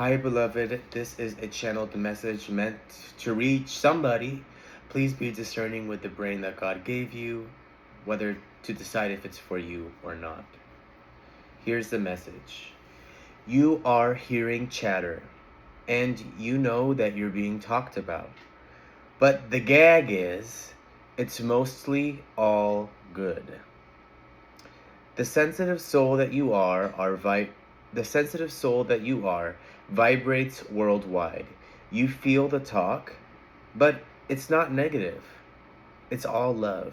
Hi, beloved. This is a channeled message meant to reach somebody. Please be discerning with the brain that God gave you, whether to decide if it's for you or not. Here's the message. You are hearing chatter, and you know that you're being talked about. But the gag is, it's mostly all good. The sensitive soul that you the sensitive soul that you are vibrates worldwide. You feel the talk, but it's not negative. It's all love.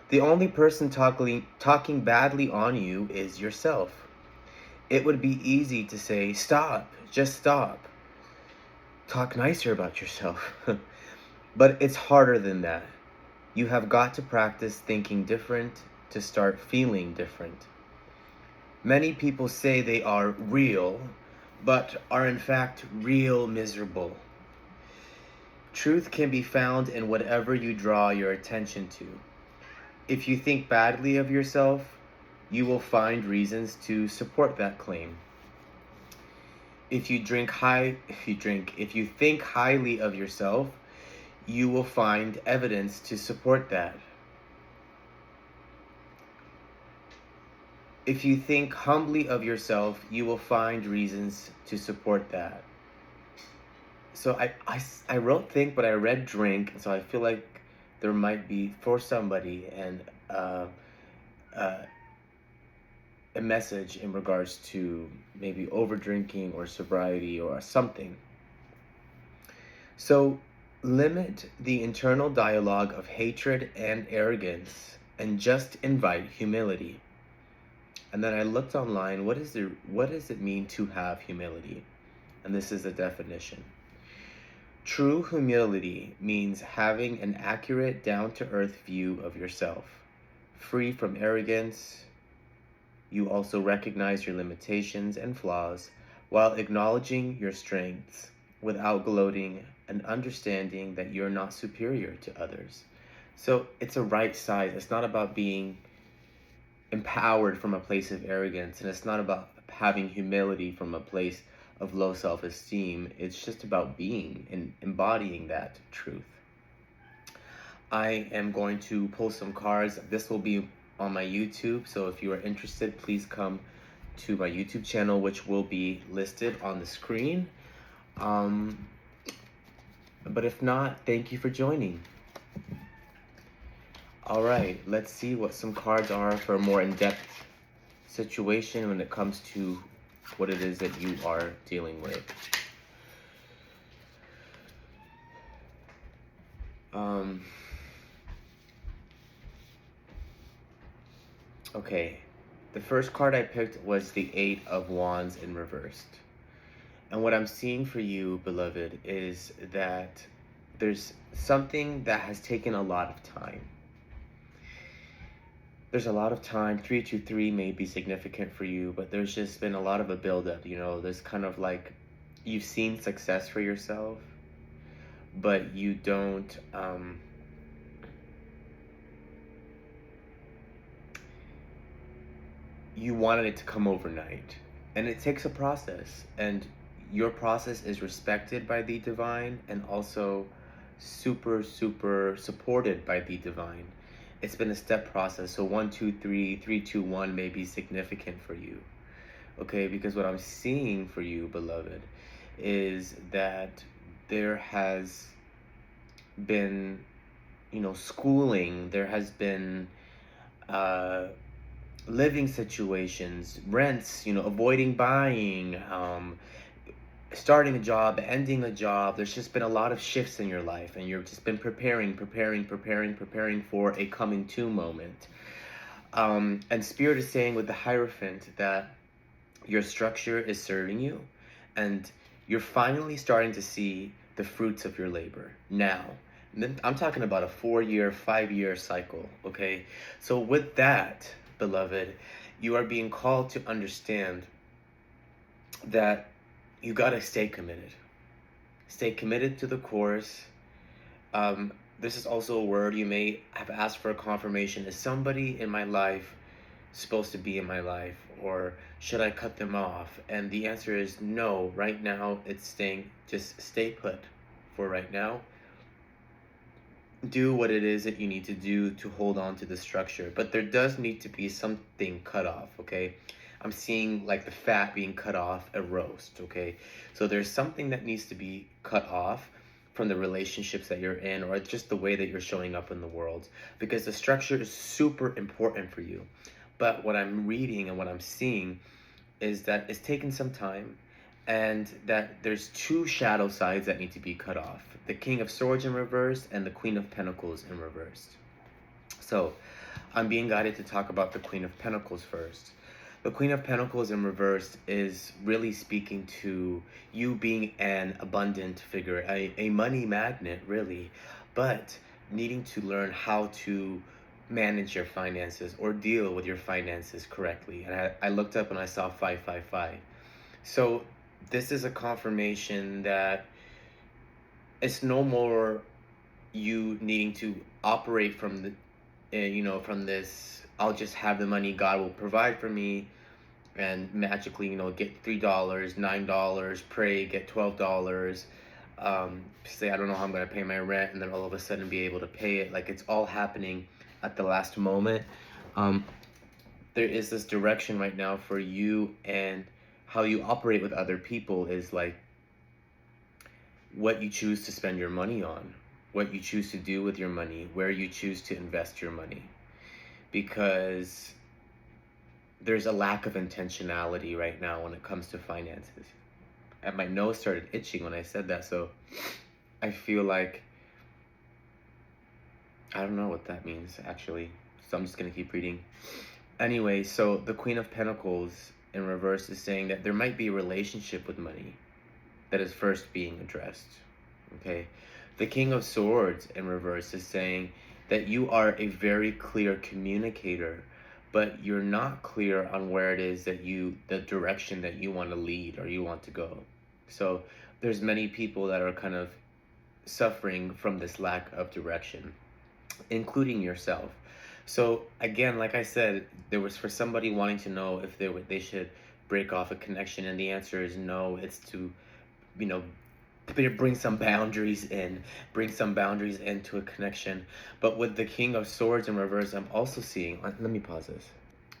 The only person talking badly on you is yourself. It would be easy to say, stop, just stop. Talk nicer about yourself. But it's harder than that. You have got to practice thinking different to start feeling different. Many people say they are real, but are in fact real miserable. Truth can be found in whatever you draw your attention to. If you think badly of yourself, you will find reasons to support that claim. If you think highly of yourself, you will find evidence to support that. If you think humbly of yourself, you will find reasons to support that. So I wrote think, but I read drink, so I feel like there might be for somebody and uh, a message in regards to maybe over drinking or sobriety or something. So limit the internal dialogue of hatred and arrogance and just invite humility. And then I looked online, what does it mean to have humility? And this is the definition. True humility means having an accurate, down-to-earth view of yourself. Free from arrogance, you also recognize your limitations and flaws while acknowledging your strengths without gloating and understanding that you're not superior to others. So it's a right size. It's not about being empowered from a place of arrogance, and it's not about having humility from a place of low self-esteem. It's just about being and embodying that truth. I am going to pull some cards. This will be on my YouTube, so if you are interested, please come to my YouTube channel, which will be listed on the screen. But if not, thank you for joining. All right, let's see what some cards are for a more in-depth situation when it comes to what it is that you are dealing with. Okay, the first card I picked was the Eight of Wands in reversed. And what I'm seeing for you, beloved, is that there's something that has taken a lot of time. There's a lot of time. 323 may be significant for you, but there's just been a lot of a buildup. There's kind of like you've seen success for yourself, but you don't you wanted it to come overnight, and it takes a process, and your process is respected by the divine and also super supported by the divine. It's been a step process. So 1 2 3 3 2 1 may be significant for you, okay? Because what I'm seeing for you, beloved, is that there has been schooling, there has been living situations, rents, avoiding buying, starting a job, ending a job. There's just been a lot of shifts in your life, and you've just been preparing for a coming to moment. And Spirit is saying with the Hierophant that your structure is serving you, and you're finally starting to see the fruits of your labor now. And then I'm talking about a 4-year, 5-year cycle, okay? So with that, beloved, you are being called to understand that you gotta stay committed. Stay committed to the course. This is also a word you may have asked for a confirmation. Is somebody in my life supposed to be in my life, or should I cut them off? And the answer is no. Right now, it's just stay put for right now. Do what it is that you need to do to hold on to the structure, but there does need to be something cut off, okay? I'm seeing like the fat being cut off a roast, okay? So there's something that needs to be cut off from the relationships that you're in, or just the way that you're showing up in the world, because the structure is super important for you. But what I'm reading and what I'm seeing is that it's taken some time, and that there's two shadow sides that need to be cut off: the King of Swords in reverse and the Queen of Pentacles in reverse. So I'm being guided to talk about the Queen of Pentacles first. The Queen of Pentacles in reverse is really speaking to you being an abundant figure, a money magnet, really, but needing to learn how to manage your finances or deal with your finances correctly. And I looked up and I saw 555. So this is a confirmation that it's no more you needing to operate from from this, I'll just have the money, God will provide for me, and magically, get $3, $9, pray, get $12, say, I don't know how I'm going to pay my rent, and then all of a sudden be able to pay it. Like, it's all happening at the last moment. There is this direction right now for you, and how you operate with other people is like what you choose to spend your money on, what you choose to do with your money, where you choose to invest your money. Because there's a lack of intentionality right now when it comes to finances. And my nose started itching when I said that, so I feel like, I don't know what that means, actually. So I'm just going to keep reading. Anyway, so the Queen of Pentacles in reverse is saying that there might be a relationship with money that is first being addressed, okay? The King of Swords in reverse is saying that you are a very clear communicator, but you're not clear on where it is that the direction that you want to lead or you want to go. So there's many people that are kind of suffering from this lack of direction, including yourself. So again, like I said, there was for somebody wanting to know if they should break off a connection, and the answer is no. It's to, bring some boundaries into a connection. But with the King of Swords in reverse, I'm also seeing, let me pause this.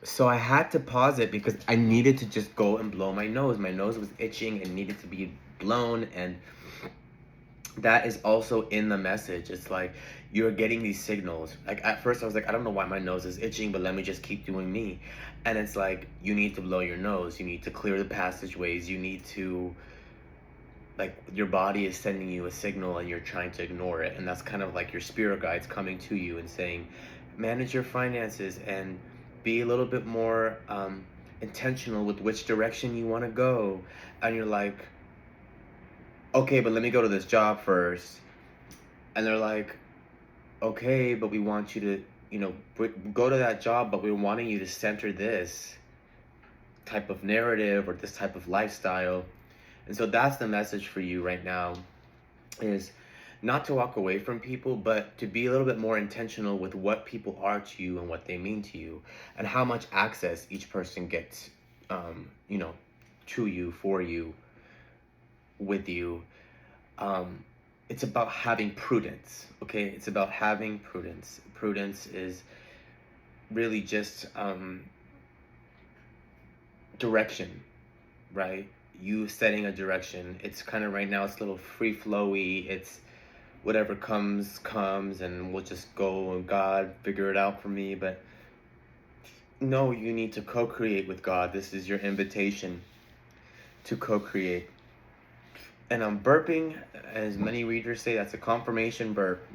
So I had to pause it because I needed to just go and blow my nose. My nose was itching and needed to be blown, and that is also in the message. It's like you're getting these signals. Like at first I was like, I don't know why my nose is itching, but let me just keep doing me. And it's like, you need to blow your nose. You need to clear the passageways. You need to, like, your body is sending you a signal and you're trying to ignore it. And that's kind of like your spirit guides coming to you and saying, manage your finances and be a little bit more intentional with which direction you want to go. And you're like, okay, but let me go to this job first. And they're like, okay, but we want you to, go to that job, but we're wanting you to center this type of narrative or this type of lifestyle. And so that's the message for you right now, is not to walk away from people, but to be a little bit more intentional with what people are to you and what they mean to you, and how much access each person gets, to you, for you, with you. It's about having prudence, okay? It's about having prudence. Prudence is really just direction, right? You setting a direction. It's kind of, right now, it's a little free flowy. It's whatever comes, and we'll just go and God figure it out for me. But no, you need to co-create with God. This is your invitation to co-create. And I'm burping, as many readers say, that's a confirmation burp.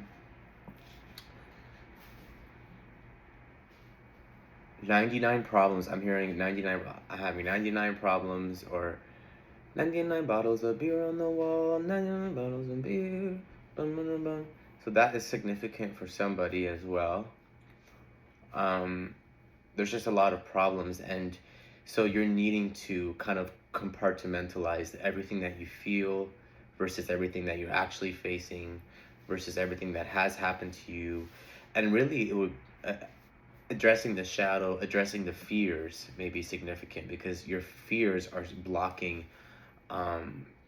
99 problems. I'm hearing 99. I'm having 99 problems, or 99 bottles of beer on the wall, 99 bottles of beer. Bum, bum, bum. So that is significant for somebody as well. There's just a lot of problems, and so you're needing to kind of compartmentalize everything that you feel versus everything that you're actually facing versus everything that has happened to you. And really, it would addressing the shadow, addressing the fears may be significant because your fears are blocking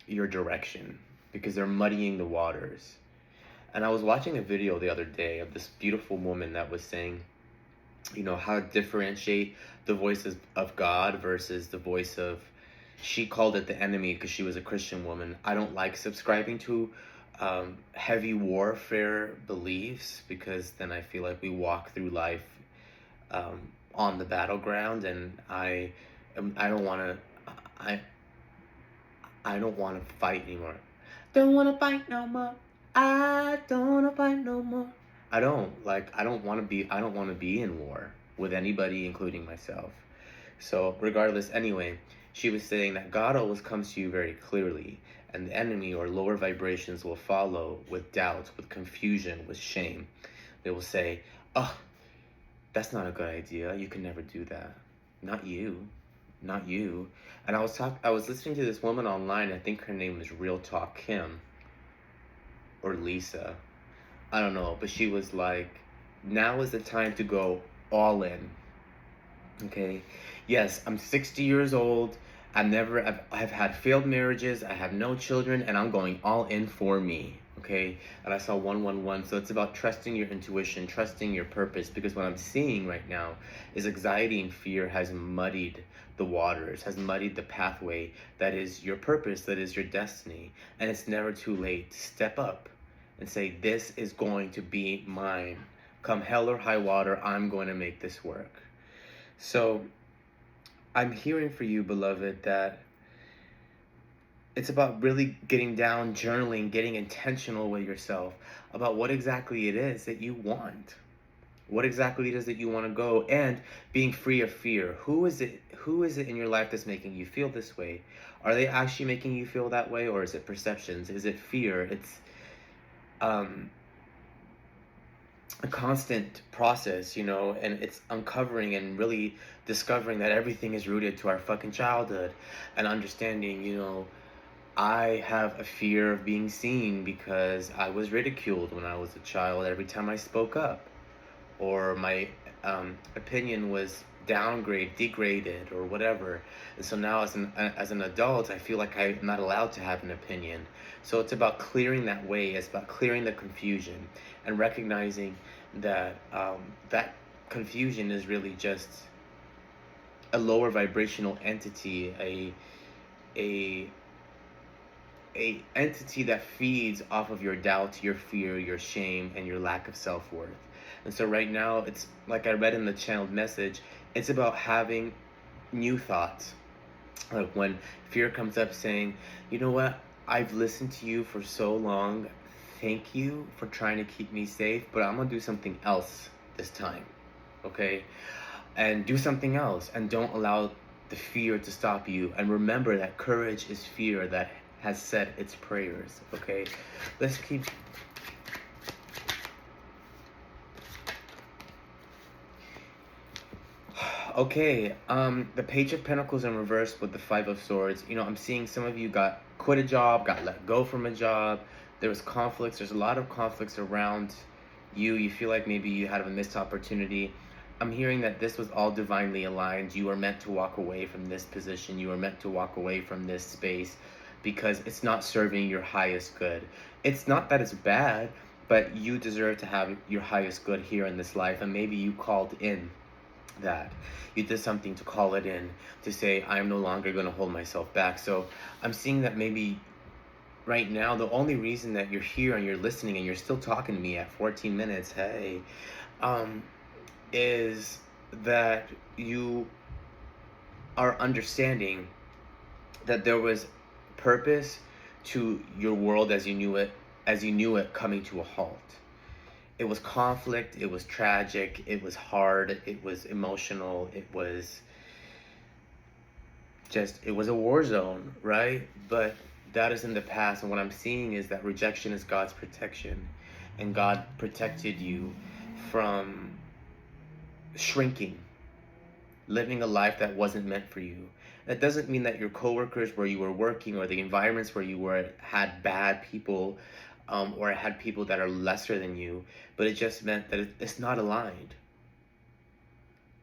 your direction because they're muddying the waters. And I was watching a video the other day of this beautiful woman that was saying, how to differentiate the voices of God versus the voice of, she called it the enemy because she was a Christian woman. I don't like subscribing to heavy warfare beliefs because then I feel like we walk through life on the battleground, and I don't want to I I don't want to fight anymore. Don't want to fight no more. I don't want to fight no more. I don't want to be in war with anybody, including myself. So regardless, anyway, she was saying that God always comes to you very clearly, and the enemy or lower vibrations will follow with doubt, with confusion, with shame. They will say, "Oh, that's not a good idea. You can never do that. Not you. Not you." And I was listening to this woman online. I think her name is Real Talk Kim or Lisa. I don't know, but she was like, "Now is the time to go all in." Okay. Yes, I'm 60 years old. I've had failed marriages. I have no children, and I'm going all in for me. Okay. And I saw 111. So it's about trusting your intuition, trusting your purpose, because what I'm seeing right now is anxiety and fear has muddied the waters, has muddied the pathway that is your purpose, that is your destiny. And it's never too late to step up and say, "This is going to be mine. Come hell or high water, I'm going to make this work." So I'm hearing for you, beloved, that it's about really getting down, journaling, getting intentional with yourself about what exactly it is that you want. What exactly it is that you want to go, and being free of fear. Who is it in your life that's making you feel this way? Are they actually making you feel that way, or is it perceptions? Is it fear? It's um a constant process, and it's uncovering and really discovering that everything is rooted to our fucking childhood, and understanding, I have a fear of being seen because I was ridiculed when I was a child every time I spoke up, or my opinion was degraded, or whatever. And so now, as an adult, I feel like I'm not allowed to have an opinion. So it's about clearing that way. It's about clearing the confusion and recognizing that that confusion is really just a lower vibrational entity, a entity that feeds off of your doubt, your fear, your shame, and your lack of self-worth. And so right now, it's like I read in the channeled message, it's about having new thoughts. Like when fear comes up saying, "You know what? I've listened to you for so long. Thank you for trying to keep me safe, but I'm gonna do something else this time." Okay? And do something else, and don't allow the fear to stop you. And remember that courage is fear that has said its prayers. Okay? Let's keep. Okay, the Page of Pentacles in reverse with the Five of Swords. I'm seeing some of you got quit a job, got let go from a job. There was conflicts. There's a lot of conflicts around you. You feel like maybe you had a missed opportunity. I'm hearing that this was all divinely aligned. You were meant to walk away from this position. You were meant to walk away from this space because it's not serving your highest good. It's not that it's bad, but you deserve to have your highest good here in this life, and maybe you called in that. You did something to call it in, to say, "I am no longer going to hold myself back." So I'm seeing that maybe right now, the only reason that you're here and you're listening and you're still talking to me at 14 minutes, hey, is that you are understanding that there was purpose to your world as you knew it coming to a halt. It was conflict, it was tragic, it was hard, it was emotional, it was a war zone, right? But that is in the past, and what I'm seeing is that rejection is God's protection, and God protected you from shrinking, living a life that wasn't meant for you. That doesn't mean that your coworkers where you were working or the environments where you were had bad people, or had people that are lesser than you, but it just meant that it's not aligned.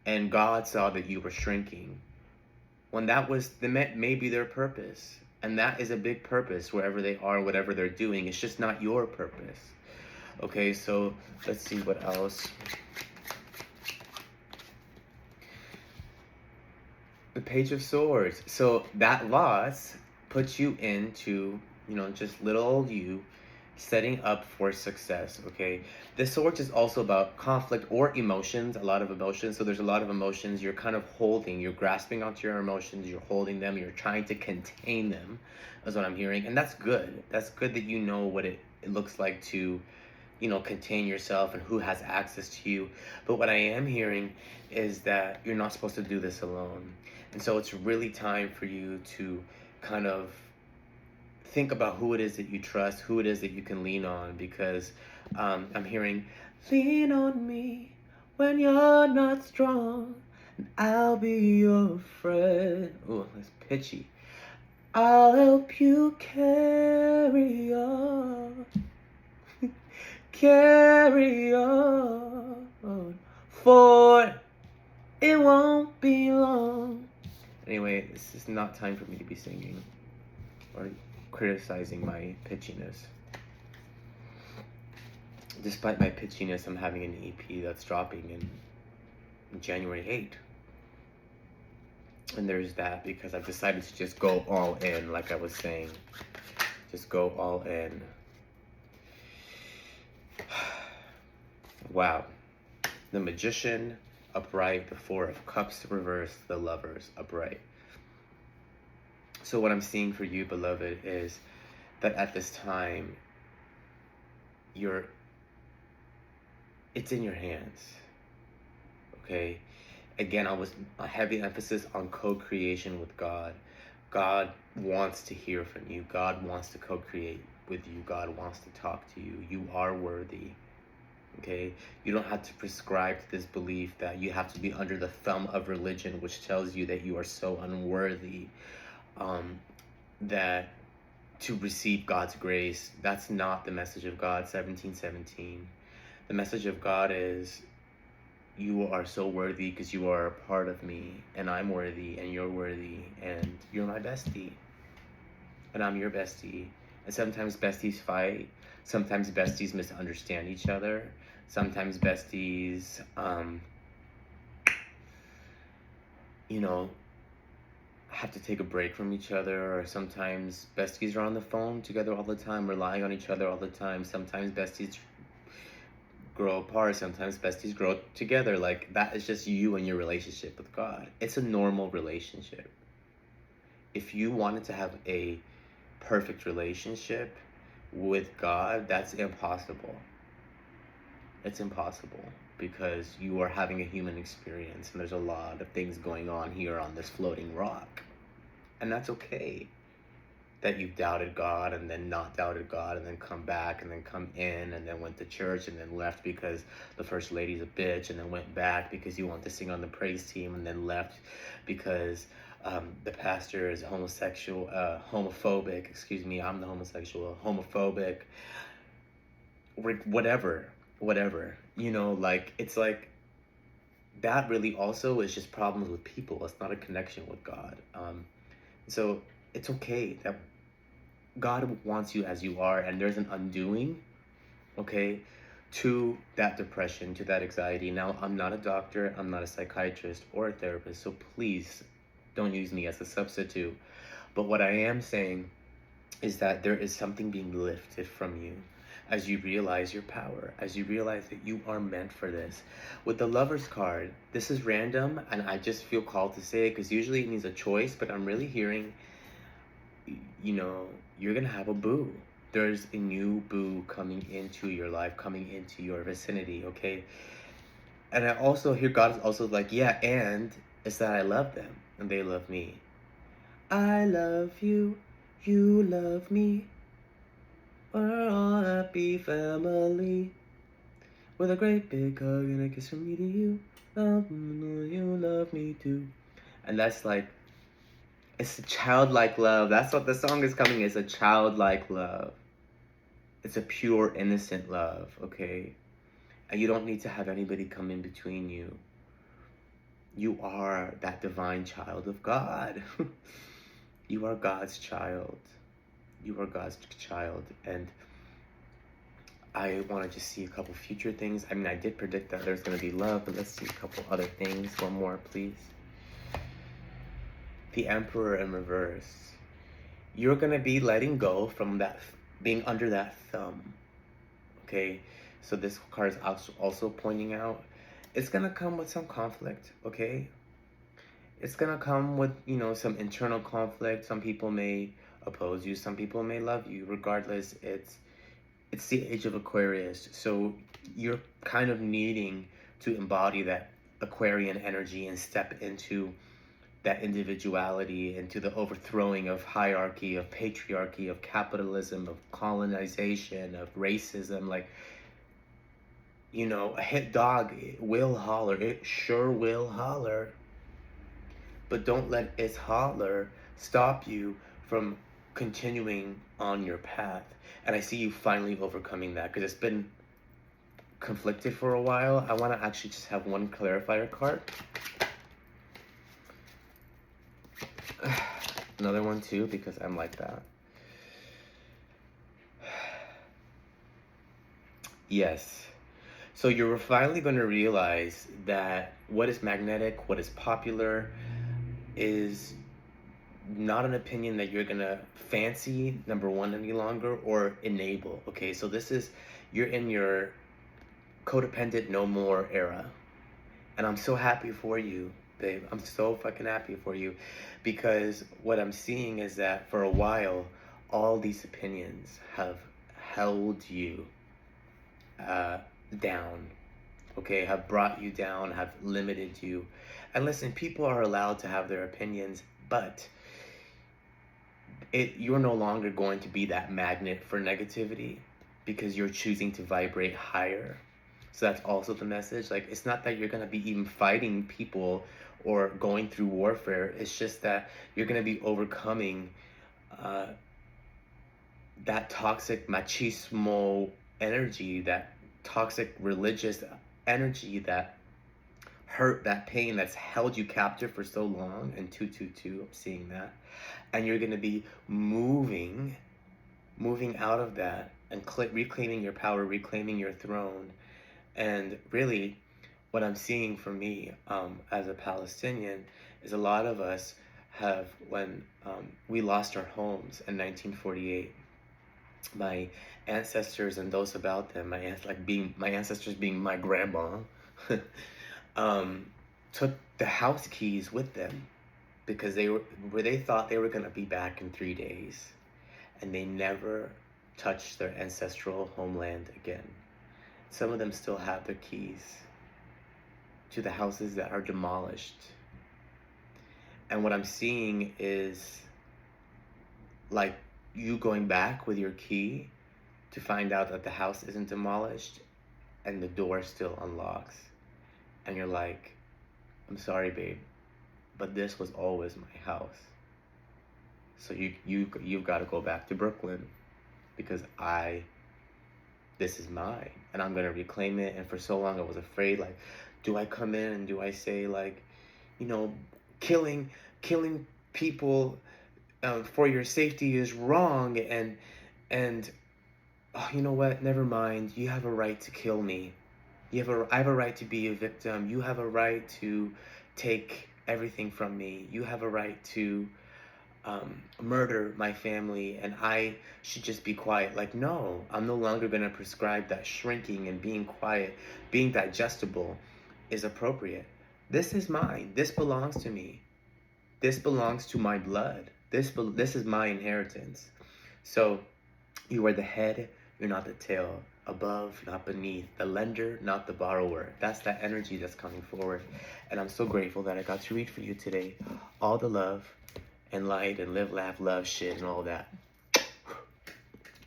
and God saw that you were shrinking, when that was the maybe their purpose. And that is a big purpose wherever they are, whatever they're doing. It's just not your purpose. Okay, so let's see what else. The Page of Swords. So that loss puts you into, just little old you setting up for success, okay? The Swords is also about conflict or emotions, a lot of emotions. So there's a lot of emotions you're kind of holding. You're grasping onto your emotions, you're holding them, you're trying to contain them, is what I'm hearing. And that's good. That's good that you know what it looks like to, contain yourself and who has access to you. But what I am hearing is that you're not supposed to do this alone. And so it's really time for you to kind of think about who it is that you trust, who it is that you can lean on, because I'm hearing, lean on me when you're not strong, and I'll be your friend. Oh, that's pitchy. I'll help you carry on. Carry on, for it won't be long. Anyway, this is not time for me to be singing or criticizing my pitchiness. Despite my pitchiness, I'm having an EP that's dropping in January 8th. And there's that, because I've decided to just go all in, like I was saying. Just go all in. Wow. The Magician upright, the Four of Cups reversed, the Lovers upright. So what I'm seeing for you, beloved, is that at this time, it's in your hands. Okay? Again, I was a heavy emphasis on co-creation with God. God wants to hear from you. God wants to co-create with you. God wants to talk to you. You are worthy. Okay, you don't have to prescribe to this belief that you have to be under the thumb of religion, which tells you that you are so unworthy, that to receive God's grace. That's not the message of God. 17:17. The message of God is, you are so worthy because you are a part of me, and I'm worthy, and you're worthy, and you're my bestie, and I'm your bestie. And sometimes besties fight. Sometimes besties misunderstand each other. Sometimes besties, have to take a break from each other. Or sometimes besties are on the phone together all the time, relying on each other all the time. Sometimes besties grow apart. Sometimes besties grow together. Like, that is just you and your relationship with God. It's a normal relationship. If you wanted to have a perfect relationship with God, that's impossible. It's impossible, because you are having a human experience, and there's a lot of things going on here on this floating rock. And that's okay that you've doubted God, and then not doubted God, and then come back, and then come in, and then went to church, and then left because the first lady's a bitch, and then went back because you want to sing on the praise team, and then left because the pastor is homophobic, excuse me, I'm the homosexual, homophobic, whatever, it's like, that really also is just problems with people. It's not a connection with God. So it's okay that God wants you as you are, and there's an undoing, okay, to that depression, to that anxiety. Now, I'm not a doctor, I'm not a psychiatrist or a therapist, so please don't use me as a substitute. But what I am saying is that there is something being lifted from you as you realize your power, as you realize that you are meant for this. With the Lover's card, this is random, and I just feel called to say it because usually it means a choice, but I'm really hearing, you're gonna have a boo. There's a new boo coming into your life, coming into your vicinity, okay? And I also hear God is also like, yeah, and it's that I love them, and they love me. I love you, you love me. We're all happy family. With a great big hug and a kiss from me to you. You love me too. And that's like, it's a childlike love. That's what the song is coming. It's a childlike love. It's a pure, innocent love, okay? And you don't need to have anybody come in between you. You are that divine child of God. You are God's child. You are God's child. And I want to just see a couple future things. I mean, I did predict that there's going to be love, but let's see a couple other things. One more, please. The Emperor in reverse. You're going to be letting go from that, being under that thumb. Okay? So this card is also pointing out, it's going to come with some conflict, okay? It's going to come with, you know, some internal conflict. Some people may oppose you. Some people may love you. Regardless, it's the age of Aquarius. So you're kind of needing to embody that Aquarian energy and step into that individuality, into the overthrowing of hierarchy, of patriarchy, of capitalism, of colonization, of racism. Like, you know, a hit dog will holler. It sure will holler. But don't let its holler stop you from continuing on your path. And I see you finally overcoming that, because it's been conflicted for a while. I want to actually just have one clarifier card. Another one too, because I'm like that. Yes. So you're finally going to realize that what is magnetic, what is popular, is not an opinion that you're gonna fancy, number one, any longer, or enable. Okay, so this is, you're in your codependent no more era, and I'm so happy for you, babe. I'm so fucking happy for you, because what I'm seeing is that for a while all these opinions have held you down, okay, have brought you down, have limited you. And listen, people are allowed to have their opinions, but you're no longer going to be that magnet for negativity, because you're choosing to vibrate higher. So that's also the message. Like, it's not that you're going to be even fighting people or going through warfare. It's just that you're going to be overcoming that toxic machismo energy, that toxic religious energy, that hurt, that pain that's held you captive for so long. And 222, I'm seeing that. And you're going to be moving out of that and reclaiming your power, reclaiming your throne. And really, what I'm seeing for me as a Palestinian is a lot of us have, when we lost our homes in 1948, my ancestors and those about them, my ancestors being my grandma, took the house keys with them, because they thought they were going to be back in 3 days, and they never touched their ancestral homeland again. Some of them still have their keys to the houses that are demolished. And what I'm seeing is, like, you going back with your key to find out that the house isn't demolished and the door still unlocks. And you're like, I'm sorry, babe, but this was always my house. So you've got to go back to Brooklyn, because this is mine, and I'm gonna reclaim it. And for so long I was afraid, like, do I come in and do I say, like, you know, killing people for your safety is wrong, and oh, you know what? Never mind. You have a right to kill me. I have a right to be a victim. You have a right to take everything from me. You have a right to murder my family, and I should just be quiet. Like, no, I'm no longer going to prescribe that shrinking and being quiet, being digestible is appropriate. This is mine. This belongs to me. This belongs to my blood. This is my inheritance. So you are the head, you're not the tail. Above, not beneath. The lender, not the borrower. That's that energy that's coming forward. And I'm so grateful that I got to read for you today. All the love and light and live, laugh, love shit and all that.